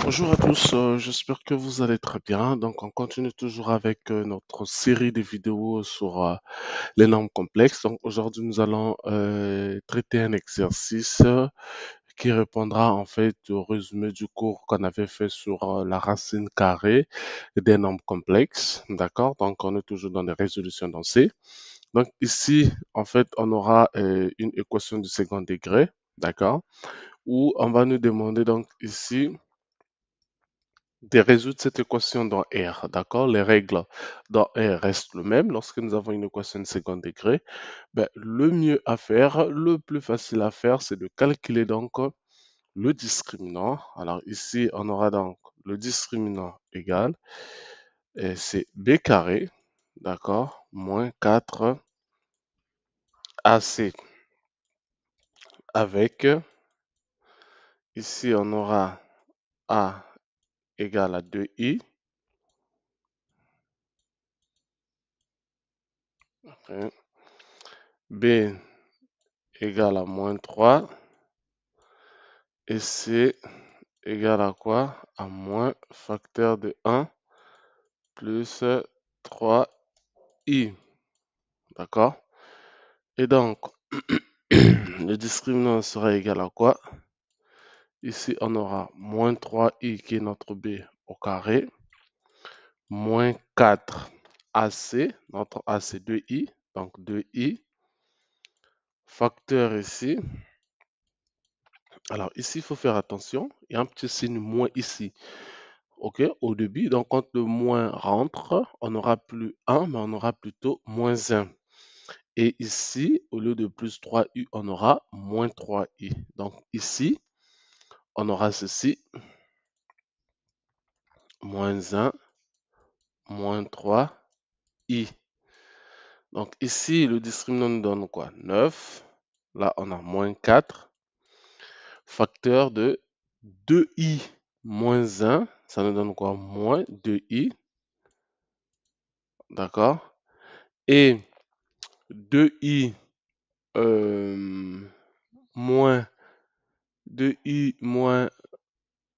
Bonjour à tous, j'espère que vous allez très bien. Donc, on continue toujours avec notre série de vidéos sur les nombres complexes. Donc, aujourd'hui, nous allons traiter un exercice qui répondra en fait au résumé du cours qu'on avait fait sur la racine carrée des nombres complexes. D'accord? Donc, on est toujours dans les résolutions dans C. Donc, ici, en fait, on aura une équation du second degré. D'accord? Où on va nous demander donc ici de résoudre cette équation dans R, d'accord? Les règles dans R restent les mêmes. Lorsque nous avons une équation de second degré, ben, le mieux à faire, le plus facile à faire, c'est de calculer donc le discriminant. Alors ici, on aura donc le discriminant égal, et c'est B carré, d'accord? Moins 4AC avec, ici on aura A égale à 2I, hein, B égale à moins 3 et C égale à quoi? À moins facteur de 1 plus 3i. D'accord? Et donc, le discriminant sera égal à quoi? Ici, on aura moins 3i qui est notre b au carré, moins 4ac, notre a c'est 2i, donc 2i, facteur ici. Alors ici, il faut faire attention, il y a un petit signe moins ici. OK, au début, donc quand le moins rentre, on n'aura plus 1, mais on aura plutôt moins 1. Et ici, au lieu de plus 3u, on aura moins 3i. Donc ici, on aura ceci, moins 1, moins 3i. Donc ici, le discriminant nous donne quoi? 9. Là, on a moins 4. Facteur de 2i moins 1, ça nous donne quoi? Moins 2i. D'accord? Et 2i moins 2i moins,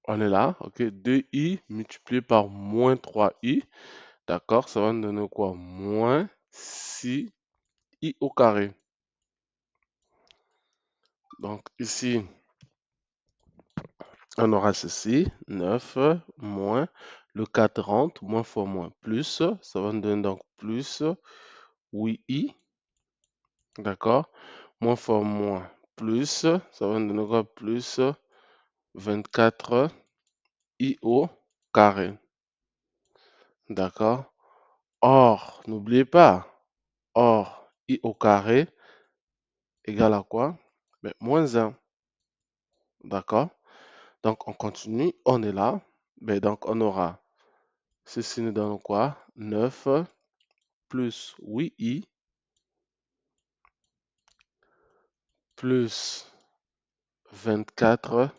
on est là, ok, 2i multiplié par moins 3i, d'accord, ça va nous donner quoi? Moins 6i au carré. Donc ici, on aura ceci, 9 moins, le 4 rentre, moins fois moins, plus, ça va nous donner donc plus 8i, d'accord, moins fois moins, plus, ça va nous donner quoi? Plus 24i au carré. D'accord? Or, n'oubliez pas, or, i au carré égale à quoi? Ben, moins 1. D'accord? Donc, on continue, on est là. Ben, donc, on aura, ceci nous donne quoi? 9 plus 8i plus 24,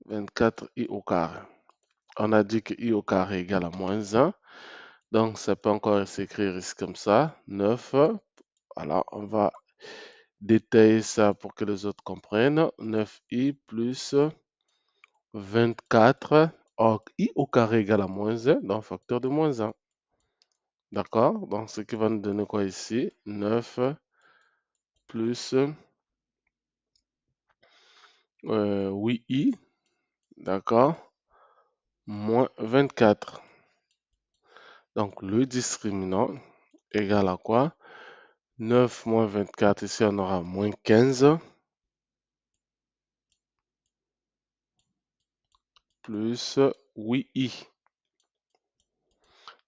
24i au carré. On a dit que i au carré égale à moins 1. Donc, ça peut encore s'écrire ici comme ça. 9. Alors, on va détailler ça pour que les autres comprennent. 9i plus 24. Or, i au carré égale à moins 1, donc facteur de moins 1. D'accord? Donc, ce qui va nous donner quoi ici? 9 plus 8i, d'accord? Moins 24. Donc, le discriminant égale à quoi? 9 moins 24, ici on aura moins 15, plus 8i.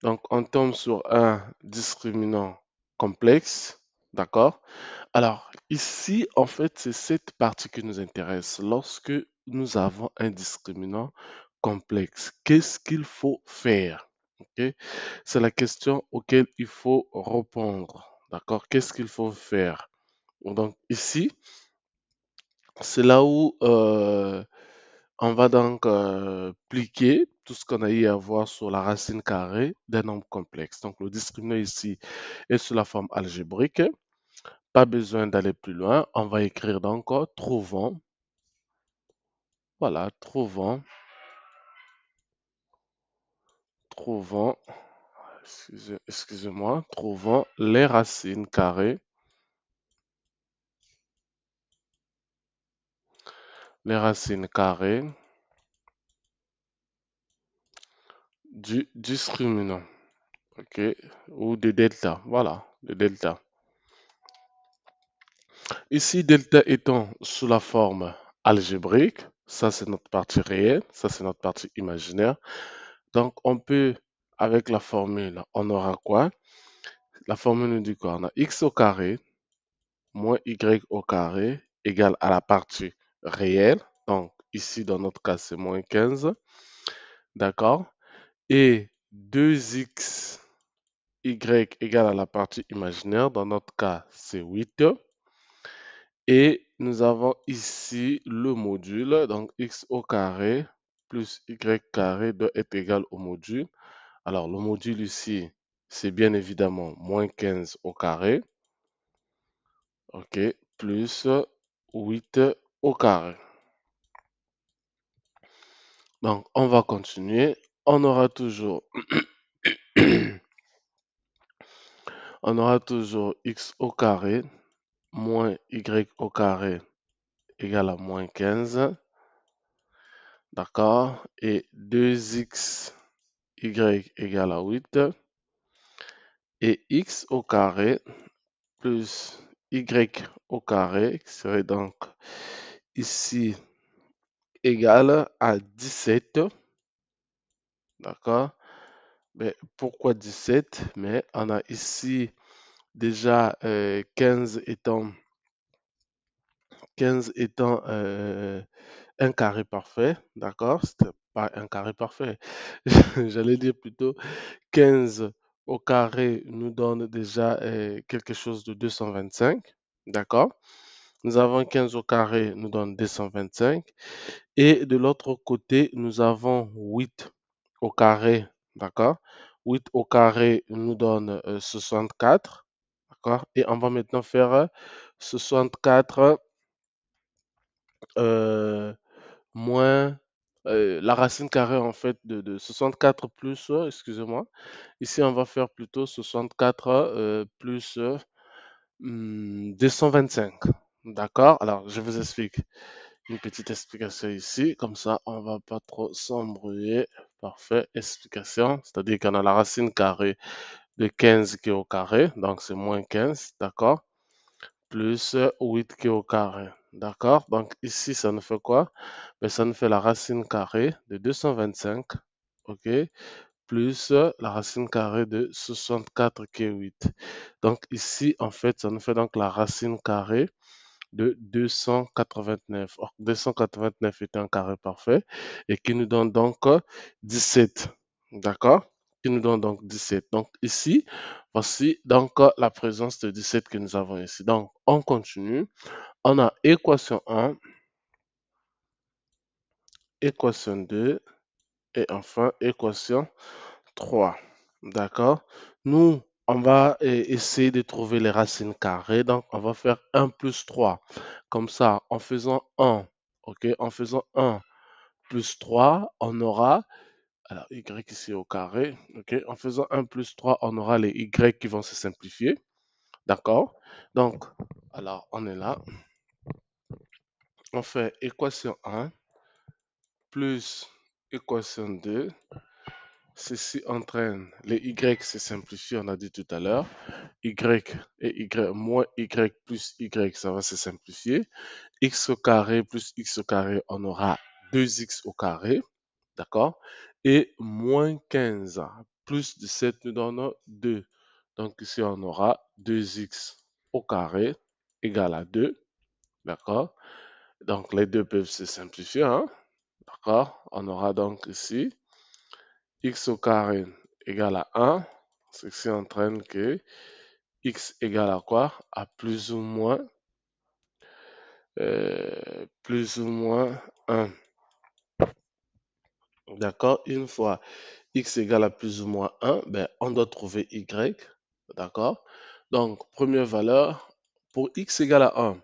Donc, on tombe sur un discriminant complexe, d'accord? Alors, ici, en fait, c'est cette partie qui nous intéresse. Lorsque nous avons un discriminant complexe, qu'est-ce qu'il faut faire? Ok? C'est la question auquel il faut répondre, d'accord? Qu'est-ce qu'il faut faire? Donc, ici, c'est là où on va donc pliquer tout ce qu'on a eu à voir sur la racine carrée d'un nombre complexe. Donc, le discriminant ici est sous la forme algébrique. Pas besoin d'aller plus loin. On va écrire donc trouvons. Voilà, trouvons trouvons, excusez-moi, trouvons les racines carrées, les racines carrées du discriminant, ok, ou de delta, voilà, de delta. Ici, delta étant sous la forme algébrique, ça c'est notre partie réelle, ça c'est notre partie imaginaire. Donc, on peut, avec la formule, on aura quoi? La formule nous dit quoi? On a x au carré moins y au carré égale à la partie réelle. Donc, ici, dans notre cas, c'est moins 15. D'accord? Et 2x y égale à la partie imaginaire. Dans notre cas, c'est 8. Et nous avons ici le module. Donc, x au carré plus y carré doit être égal au module. Alors, le module ici, c'est bien évidemment moins 15 au carré. OK, plus 8 au carré. Donc, on va continuer. On aura toujours, on aura toujours x au carré moins y au carré égale à moins 15. D'accord? Et 2x y égale à 8. Et x au carré plus y au carré, qui serait donc ici égal à 17. D'accord? Mais pourquoi 17? Mais on a ici déjà 15 étant un carré parfait. D'accord? C'était pas un carré parfait. J'allais dire plutôt 15 au carré nous donne déjà quelque chose de 225. D'accord? Nous avons 15 au carré nous donne 225. Et de l'autre côté, nous avons 8 au carré, d'accord? 8 au carré nous donne 64, d'accord? Et on va maintenant faire 64 euh, moins la racine carrée en fait de 64 plus, excusez-moi. Ici, on va faire plutôt 64 plus 225, d'accord? Alors, je vous explique. Une petite explication ici, comme ça on va pas trop s'embrouiller. Parfait, explication, c'est-à-dire qu'on a la racine carrée de 15 qui est au carré, donc c'est moins 15, d'accord, plus 8 qui est au carré, d'accord. Donc ici ça nous fait quoi? Ben, ça nous fait la racine carrée de 225, ok, plus la racine carrée de 64 qui est 8. Donc ici en fait ça nous fait donc la racine carrée de 289. Or, 289 est un carré parfait et qui nous donne donc 17. D'accord? Qui nous donne donc 17. Donc ici, voici donc la présence de 17 que nous avons ici. Donc on continue. On a équation 1, équation 2 et enfin équation 3. D'accord? Nous, on va essayer de trouver les racines carrées. Donc, on va faire 1 plus 3. Comme ça, en faisant 1, ok? En faisant 1 plus 3, on aura, alors y ici au carré, ok? En faisant 1 plus 3, on aura les y qui vont se simplifier. D'accord? Donc, alors, on est là. On fait équation 1 plus équation 2. Ceci entraîne les y se simplifient, on a dit tout à l'heure. Y et y moins y plus y, ça va se simplifier. X au carré plus x au carré, on aura 2x au carré. D'accord? Et moins 15 plus 17 nous donne 2. Donc ici, on aura 2x au carré égale à 2. D'accord? Donc les deux peuvent se simplifier. Hein? D'accord? On aura donc ici x au carré égale à 1. Ceci entraîne que x égale à quoi? À plus ou moins 1. D'accord? Une fois x égale à plus ou moins 1, ben, on doit trouver y. D'accord? Donc, première valeur, pour x égale à 1,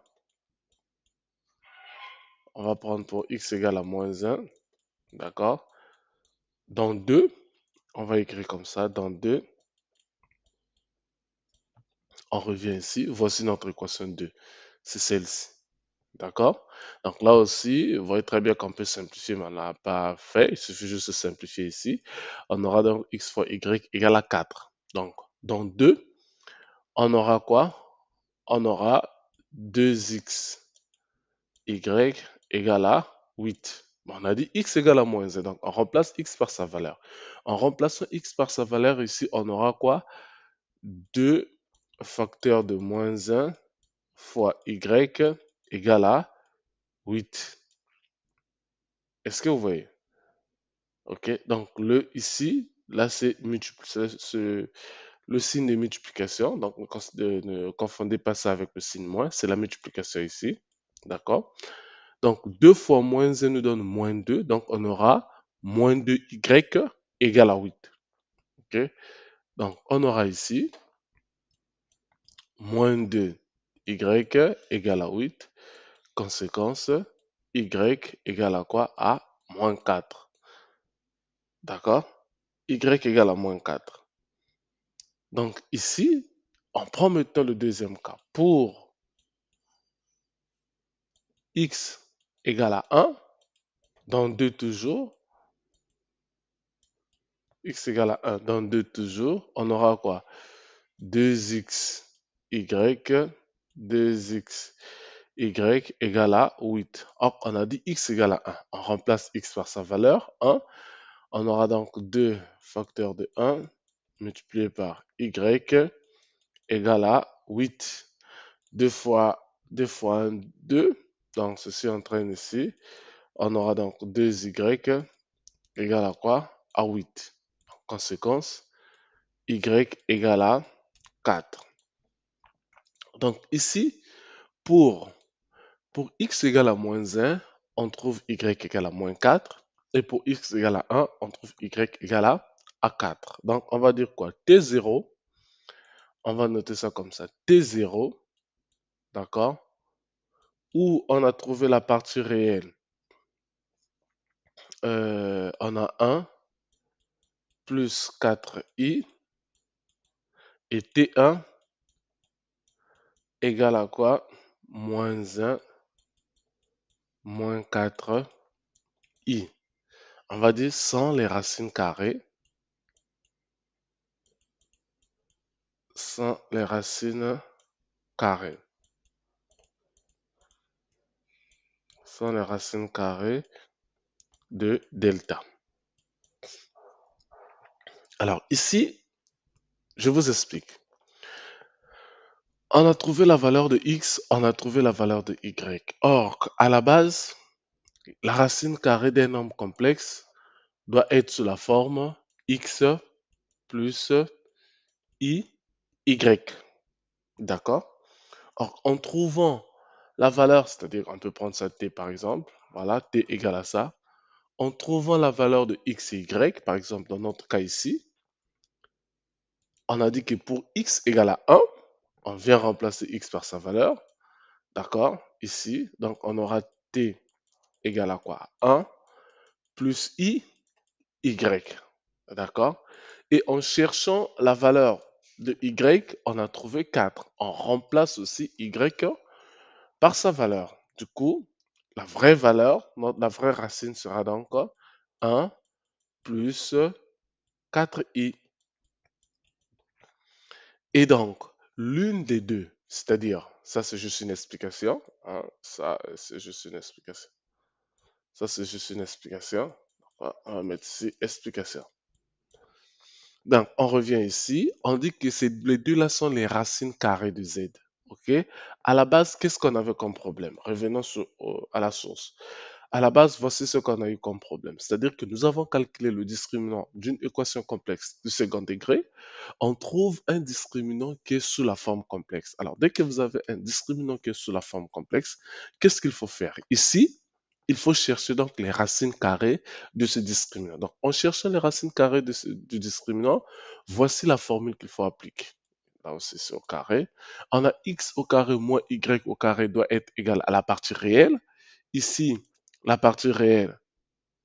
on va prendre pour x égale à moins 1. D'accord? Donc 2. On va écrire comme ça, dans 2, on revient ici. Voici notre équation 2. C'est celle-ci. D'accord? Donc là aussi, vous voyez très bien qu'on peut simplifier, mais on n'a pas fait. Il suffit juste de simplifier ici. On aura donc x fois y égale à 4. Donc, dans 2, on aura quoi? On aura 2x y égale à 8. Bon, on a dit x égale à moins 1. Donc, on remplace x par sa valeur. En remplaçant x par sa valeur, ici, on aura quoi? 2 facteurs de moins 1 fois y égale à 8. Est-ce que vous voyez? OK? Donc, le ici, là, c'est le signe de multiplication. Donc, ne confondez pas ça avec le signe moins. C'est la multiplication ici. D'accord? Donc, 2 fois moins 1 nous donne moins 2. Donc, on aura moins 2y égale à 8. OK? Donc, on aura ici moins 2y égale à 8. Conséquence, y égale à quoi? À moins 4. D'accord? Y égale à moins 4. Donc ici, on prend maintenant le deuxième cas. Pour x égale à 1, dans 2 toujours, x égale à 1 dans 2 toujours, on aura quoi? 2xy, 2xy égale à 8. Or, on a dit x égale à 1. On remplace x par sa valeur, 1. On aura donc 2 facteurs de 1 multiplié par y égale à 8. 2 fois 1, 2. Donc, ceci entraîne ici. On aura donc 2y égale à quoi? À 8. En conséquence, y égale à 4. Donc, ici, pour, pour x égale à moins 1, on trouve y égale à moins 4. Et pour x égale à 1, on trouve y égale à 4. Donc, on va dire quoi? T0, on va noter ça comme ça. T0, d'accord? Où on a trouvé la partie réelle. On a 1 plus 4i et T1 égale à quoi? Moins 1 moins 4i. On va dire sans les racines carrées. Sans les racines carrées. Sans les racines carrées de delta. Alors ici, je vous explique. On a trouvé la valeur de x, on a trouvé la valeur de y. Or, à la base, la racine carrée d'un nombre complexe doit être sous la forme x plus i, y. D'accord? Or, en trouvant la valeur, c'est-à-dire on peut prendre ça t par exemple, voilà, t égale à ça. En trouvant la valeur de x et y, par exemple dans notre cas ici, on a dit que pour x égale à 1, on vient remplacer x par sa valeur, d'accord? Ici, donc on aura t égale à quoi? 1 plus i, y, d'accord? Et en cherchant la valeur de y, on a trouvé 4. On remplace aussi y par sa valeur. Du coup, la vraie valeur, la vraie racine sera donc 1 plus 4i. Et donc, l'une des deux, c'est-à-dire, ça c'est juste une explication, hein, ça c'est juste une explication. Ça c'est juste une explication. On va mettre ici explication. Donc, on revient ici, on dit que les deux là sont les racines carrées de z. OK? À la base, qu'est-ce qu'on avait comme problème? Revenons à la source. À la base, voici ce qu'on a eu comme problème. C'est-à-dire que nous avons calculé le discriminant d'une équation complexe du second degré. On trouve un discriminant qui est sous la forme complexe. Alors, dès que vous avez un discriminant qui est sous la forme complexe, qu'est-ce qu'il faut faire? Ici, il faut chercher donc les racines carrées de ce discriminant. Donc, en cherchant les racines carrées du discriminant, voici la formule qu'il faut appliquer. Là aussi, c'est au carré. On a x au carré moins y au carré doit être égal à la partie réelle. Ici, la partie réelle,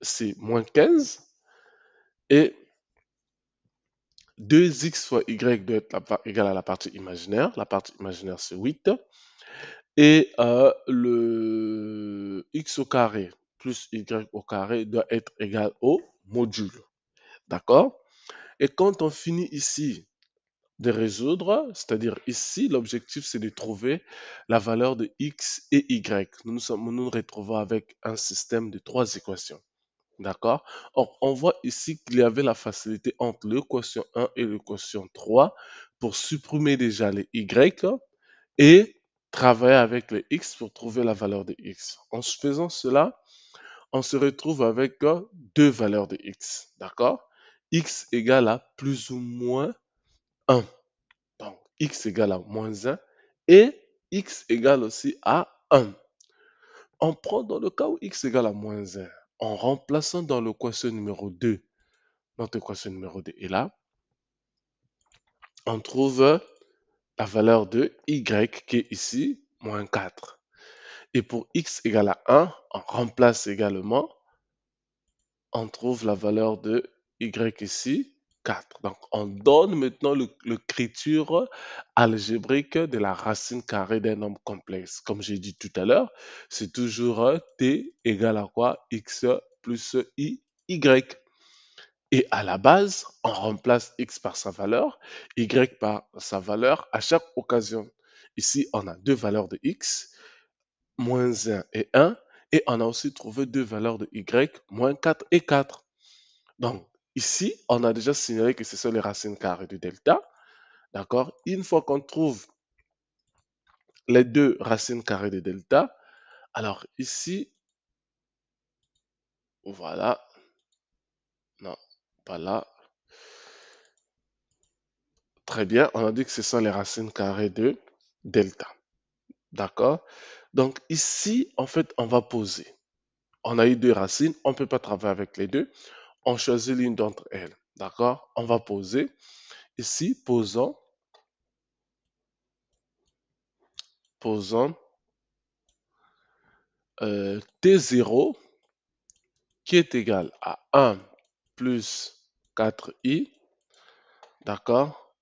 c'est moins 15. Et 2x fois y doit être égal à la partie imaginaire. La partie imaginaire, c'est 8. Et le x au carré plus y au carré doit être égal au module. D'accord? Et quand on finit ici de résoudre, c'est-à-dire ici, l'objectif c'est de trouver la valeur de x et y. Nous nous retrouvons avec un système de trois équations. D'accord? Or, on voit ici qu'il y avait la facilité entre le quotient 1 et le quotient 3 pour supprimer déjà les y et travailler avec les x pour trouver la valeur de x. En faisant cela, on se retrouve avec deux valeurs de x. D'accord? X égale à plus ou moins 1. Donc, x égale à moins 1 et x égale aussi à 1. On prend dans le cas où x égale à moins 1, en remplaçant dans le quotient numéro 2, notre équation numéro 2 est là, on trouve la valeur de y qui est ici, moins 4. Et pour x égale à 1, on remplace également, on trouve la valeur de y ici, 4. Donc, on donne maintenant l'écriture algébrique de la racine carrée d'un nombre complexe. Comme j'ai dit tout à l'heure, c'est toujours t égale à quoi? X plus i, y. Et à la base, on remplace x par sa valeur, y par sa valeur à chaque occasion. Ici, on a deux valeurs de x, moins 1 et 1, et on a aussi trouvé deux valeurs de y, moins 4 et 4. Donc, ici, on a déjà signalé que ce sont les racines carrées de delta. D'accord? Une fois qu'on trouve les deux racines carrées de delta, alors ici, voilà, non, pas là. Très bien, on a dit que ce sont les racines carrées de delta. D'accord? Donc ici, en fait, on va poser. On a eu deux racines, on ne peut pas travailler avec les deux. On choisit l'une d'entre elles. D'accord? On va poser. Ici, posons T0 qui est égal à 1 plus 4i, d'accord?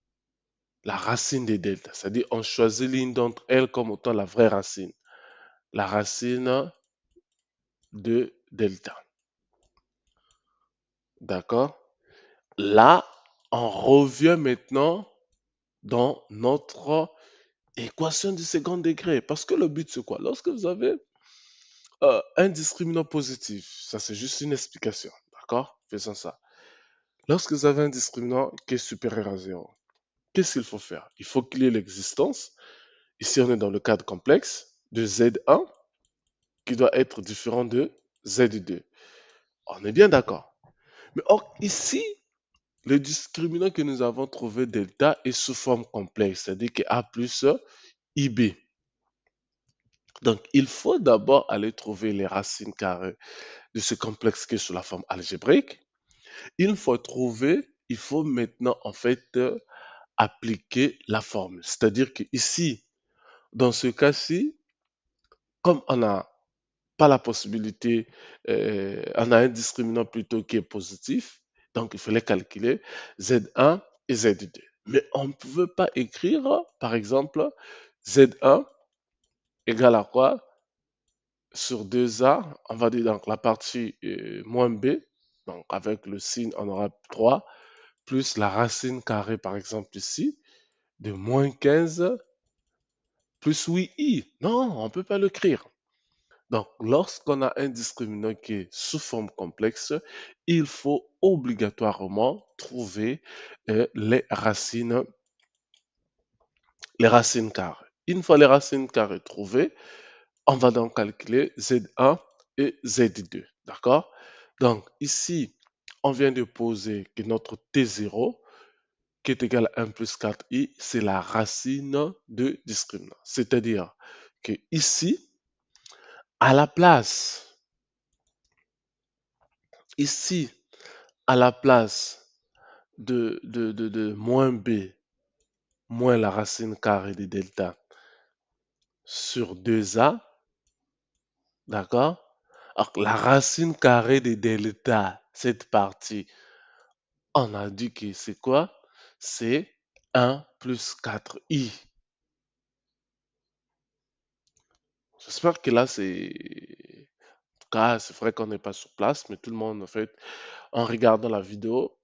La racine des delta. C'est-à-dire, on choisit l'une d'entre elles comme étant la vraie racine. La racine de delta. D'accord? Là, on revient maintenant dans notre équation du second degré. Parce que le but, c'est quoi? Lorsque vous avez un discriminant positif, ça c'est juste une explication. D'accord? Faisons ça. Lorsque vous avez un discriminant qui est supérieur à 0, qu'est-ce qu'il faut faire? Il faut qu'il y ait l'existence, ici on est dans le cadre complexe, de Z1 qui doit être différent de Z2. On est bien d'accord. Mais or, ici, le discriminant que nous avons trouvé delta est sous forme complexe, c'est-à-dire que A plus IB. Donc, il faut d'abord aller trouver les racines carrées de ce complexe qui est sous la forme algébrique. Une fois trouvé, il faut maintenant en fait appliquer la formule. C'est-à-dire que ici, dans ce cas-ci, comme on n'a pas la possibilité, on a un discriminant plutôt qui est positif, donc il fallait calculer Z1 et Z2. Mais on ne pouvait pas écrire, par exemple, Z1 égale à quoi? Sur 2A, on va dire donc la partie moins B, donc avec le signe, on aura 3, plus la racine carrée, par exemple ici, de moins 15 plus 8i. Non, on ne peut pas l'écrire. Donc, lorsqu'on a un discriminant qui est sous forme complexe, il faut obligatoirement trouver les racines carrées. Une fois les racines carrées trouvées, on va donc calculer Z1 et Z2. D'accord? Donc, ici, on vient de poser que notre T0, qui est égal à 1 plus 4i, c'est la racine de discriminant. C'est-à-dire que ici, à la place, ici, à la place de moins b, moins la racine carrée de delta sur 2a, d'accord? Alors, la racine carrée de delta, cette partie, on a dit que c'est quoi? c'est 1 plus 4i. J'espère que là, en tout cas, c'est vrai qu'on n'est pas sur place, mais tout le monde, en fait, en regardant la vidéo,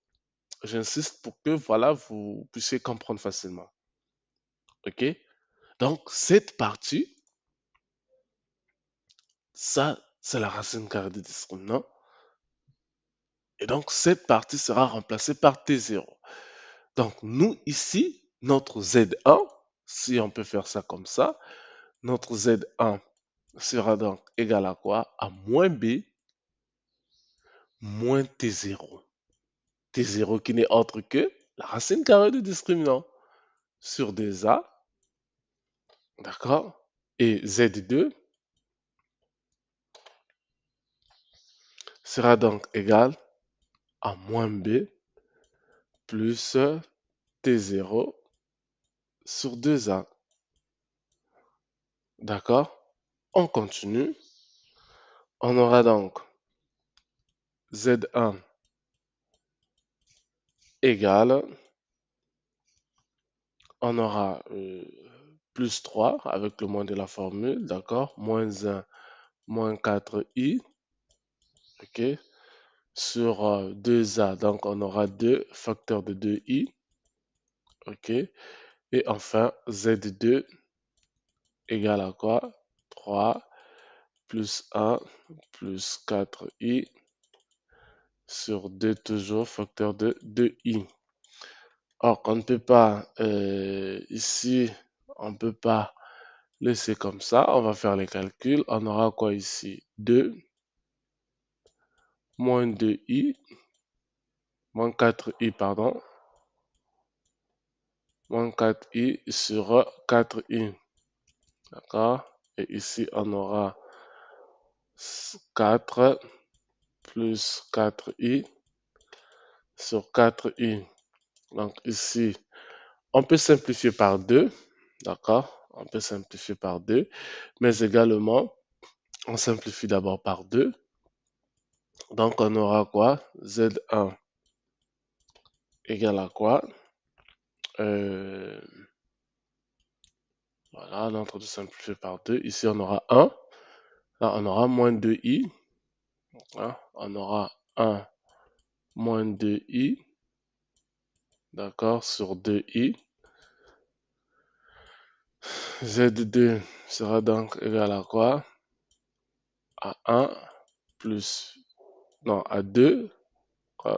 j'insiste pour que, voilà, vous puissiez comprendre facilement. OK? Donc, cette partie, ça, c'est la racine carrée du discriminant. Et donc, cette partie sera remplacée par T0. Donc, nous, ici, notre Z1, si on peut faire ça comme ça, notre Z1 sera donc égal à quoi? À moins B moins T0. T0 qui n'est autre que la racine carrée du discriminant sur 2A, d'accord? Et Z2 sera donc égal à moins B plus T0 sur 2A. D'accord? On continue. On aura donc Z1 égale, on aura plus 3 avec le moins de la formule, d'accord? Moins 1, moins 4i, ok? Sur 2a, donc on aura 2 facteurs de 2i, ok? Et enfin, z2 égale à quoi? 3 plus 1 plus 4i sur 2 toujours facteur de 2i. Or, on ne peut pas, ici, on ne peut pas laisser comme ça. On va faire les calculs. On aura quoi ici? 2 moins 2i, moins 4i, pardon, moins 4i sur 4i. D'accord? Et ici, on aura 4 plus 4i sur 4i. Donc ici, on peut simplifier par 2. D'accord? On peut simplifier par 2. Mais également, on simplifie d'abord par 2. Donc on aura quoi? Z1 égale à quoi? Voilà, on est en train de simplifier par 2. Ici, on aura 1. Là, on aura moins 2i. Hein. On aura 1 moins 2i. D'accord, sur 2i. Z2 sera donc égal à quoi? À 1 plus, non, à 2,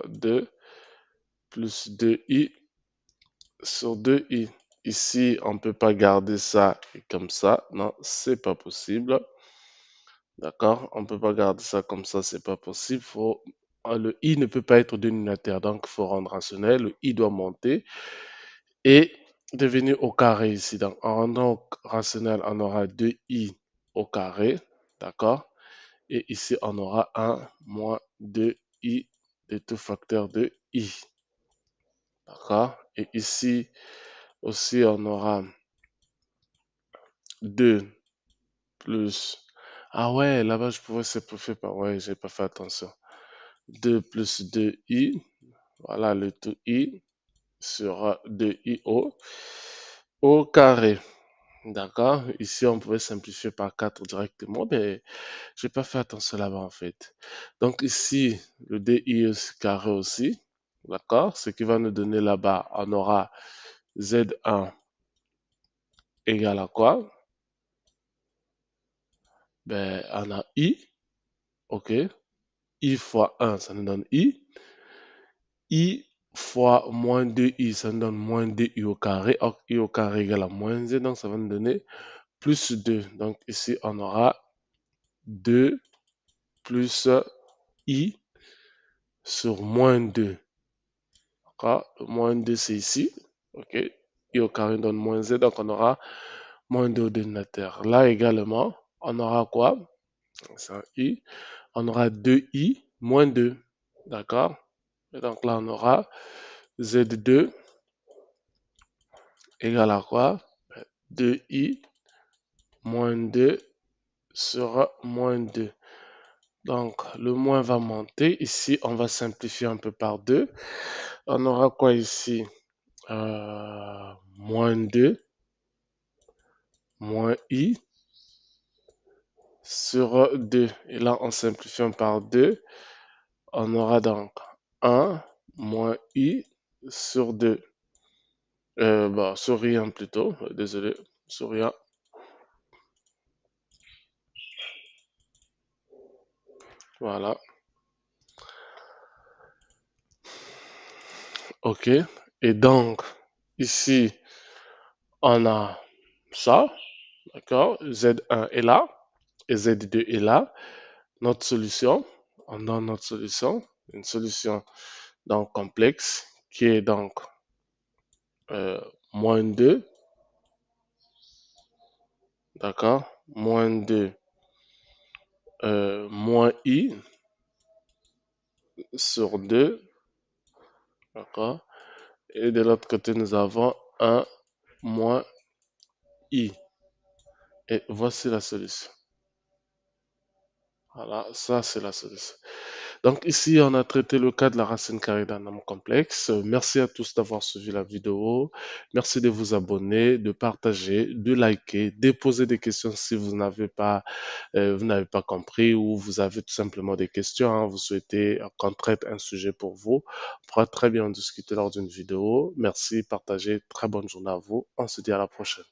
2 plus 2i sur 2i. Ici, on ne peut pas garder ça comme ça. Non, c'est pas possible. D'accord? On ne peut pas garder ça comme ça, c'est pas possible. Le i ne peut pas être dénominateur, donc il faut rendre rationnel. Le i doit monter et devenir au carré ici. Donc, en rendant rationnel, on aura 2i au carré. D'accord? Et ici, on aura 1 moins 2i de tout facteur de i. D'accord? Et ici aussi, on aura 2 plus... Ah ouais, là-bas, je pouvais simplifier par... Ouais, j'ai pas fait attention. 2 plus 2i, voilà le tout i sur 2i au carré. D'accord? Ici, on pouvait simplifier par 4 directement, mais j'ai pas fait attention là-bas en fait. Donc ici, le di au carré aussi. D'accord? Ce qui va nous donner là-bas, on aura z1 égale à quoi? Ben, on a i, ok? I fois 1, ça nous donne i. I fois moins 2i, ça nous donne moins 2i au carré. Or, i au carré égale à moins z, donc ça va nous donner plus 2. Donc ici, on aura 2 plus i sur moins 2. D'accord? Le moins 2, c'est ici. OK? I au carré donne moins z, donc on aura moins 2 au dénominateur. Là également, on aura quoi? C'est un i. On aura 2i moins 2. D'accord? Et donc là, on aura z2 égale à quoi? 2i moins 2 sur moins 2. Donc, le moins va monter. Ici, on va simplifier un peu par 2. On aura quoi ici? moins 2 moins i sur 2. Et là, en simplifiant par 2, on aura donc 1 moins i sur 2. Bah, sur rien plutôt, désolé, sur rien. Voilà, ok. Et donc, ici, on a ça, d'accord? Z1 est là et Z2 est là. Notre solution, on donne notre solution, une solution donc complexe qui est donc euh, moins 2, d'accord? Moins 2 moins i sur 2, d'accord? Et de l'autre côté, nous avons un moins i. Et voici la solution. Voilà, ça c'est la solution. Donc ici, on a traité le cas de la racine carrée d'un nombre complexe. Merci à tous d'avoir suivi la vidéo. Merci de vous abonner, de partager, de liker, de poser des questions si vous n'avez pas compris ou vous avez tout simplement des questions, hein, vous souhaitez qu'on traite un sujet pour vous. On pourra très bien en discuter lors d'une vidéo. Merci, partagez. Très bonne journée à vous. On se dit à la prochaine.